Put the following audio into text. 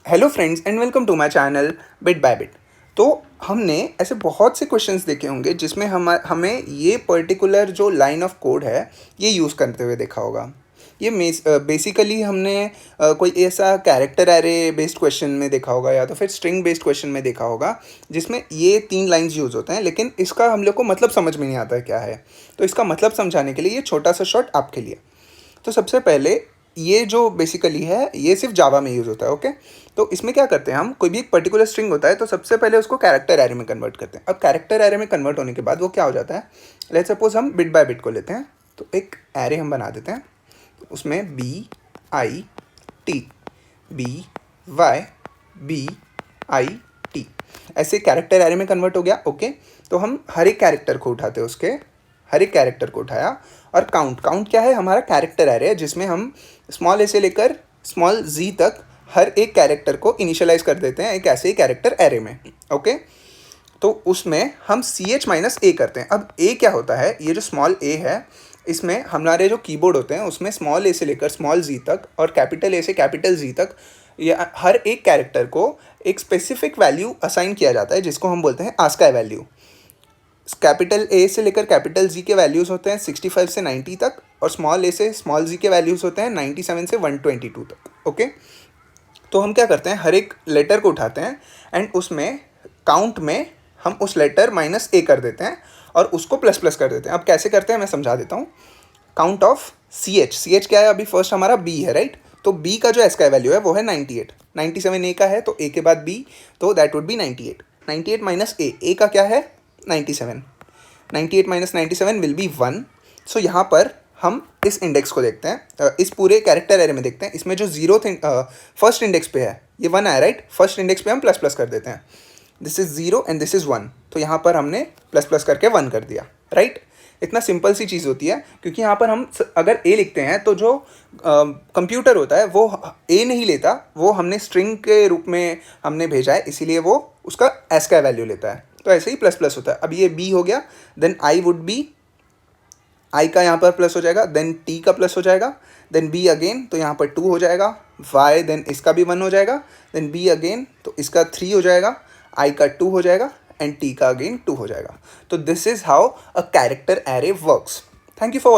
Hello friends and welcome to my channel bit by bit. तो हमने ऐसे बहुत से क्वेश्चंस देखे होंगे जिसमें हमें ये पर्टिकुलर जो लाइन ऑफ कोड है ये यूज़ करते हुए देखा होगा। ये बेसिकली हमने कोई ऐसा कैरेक्टर एरे बेस्ड क्वेश्चन में देखा होगा या तो फिर स्ट्रिंग बेस्ड क्वेश्चन में देखा होगा जिसमें ये 3 लाइंस यूज़ होते हैं, लेकिन इसका हम लोग को मतलब समझ में नहीं आता है क्या है। तो इसका मतलब समझाने के लिए ये छोटा सा शॉर्ट आपके लिए। तो सबसे पहले ये जो बेसिकली है ये सिर्फ जावा में यूज़ होता है। ओके, तो इसमें क्या करते हैं हम, कोई भी एक पर्टिकुलर स्ट्रिंग होता है तो सबसे पहले उसको कैरेक्टर एरे में कन्वर्ट करते हैं। अब कैरेक्टर एरे में कन्वर्ट होने के बाद वो क्या हो जाता है, लेट्स सपोज हम बिट बाय बिट को लेते हैं तो एक एरे हम बना देते हैं, उसमें बी आई टी ऐसे कैरेक्टर एरे में कन्वर्ट हो गया। ओके, तो हम हर एक कैरेक्टर को उठाते हैं, उसके हर एक कैरेक्टर को उठाया और काउंट क्या है, हमारा कैरेक्टर एरे है जिसमें हम स्मॉल ए से लेकर स्मॉल जी तक हर एक कैरेक्टर को इनिशियलाइज कर देते हैं एक ऐसे ही कैरेक्टर एरे में। ओके, तो उसमें हम CH-A करते हैं। अब ए क्या होता है, ये जो स्मॉल ए है इसमें हमारे जो कीबोर्ड होते हैं उसमें स्मॉल ए से लेकर स्मॉल जी तक और कैपिटल ए से कैपिटल जी तक ये हर एक कैरेक्टर को एक स्पेसिफिक वैल्यू असाइन किया जाता है जिसको हम बोलते हैं आस्काई वैल्यू। कैपिटल ए से लेकर कैपिटल जी के वैल्यूज़ होते हैं 65 से 90 तक और स्मॉल ए से स्मॉल जी के वैल्यूज़ होते हैं 97 से 122 तक। ओके, तो हम क्या करते हैं, हर एक लेटर को उठाते हैं एंड उसमें काउंट में हम उस लेटर -a कर देते हैं और उसको प्लस कर देते हैं। अब कैसे करते हैं मैं समझा देता हूँ। काउंट ऑफ CH क्या है, अभी फर्स्ट हमारा B है, राइट। तो B का जो एस का वैल्यू है वो है 98, 97 A का है तो A के बाद B, तो that would be 98। 98 minus A का क्या है 97, 98 माइनस 97 विल बी 1। सो यहाँ पर हम इस इंडेक्स को देखते हैं, इस पूरे कैरेक्टर एरे में देखते हैं, इसमें जो जीरो फर्स्ट इंडेक्स पे है ये 1 आया, राइट। फर्स्ट इंडेक्स पे हम प्लस कर देते हैं, this is 0 and this is 1, तो यहाँ पर हमने प्लस करके 1 कर दिया, राइट। इतना सिंपल सी चीज़ होती है, क्योंकि यहाँ पर हम अगर ए लिखते हैं तो जो कंप्यूटर होता है वो ए नहीं लेता, वो हमने स्ट्रिंग के रूप में हमने भेजा है, इसीलिए वो उसका एस का वैल्यू लेता है। तो ऐसे ही प्लस होता है। अब ये बी हो गया, देन आई वुड बी, आई का यहाँ पर प्लस हो जाएगा, देन टी का प्लस हो जाएगा, देन बी अगेन तो यहाँ पर 2 हो जाएगा, वाई देन इसका भी 1 हो जाएगा, देन बी अगेन तो इसका 3 हो जाएगा, आई का 2 हो जाएगा एंड टी का अगेन 2 हो जाएगा। तो this is how a character array works. Thank you for watching.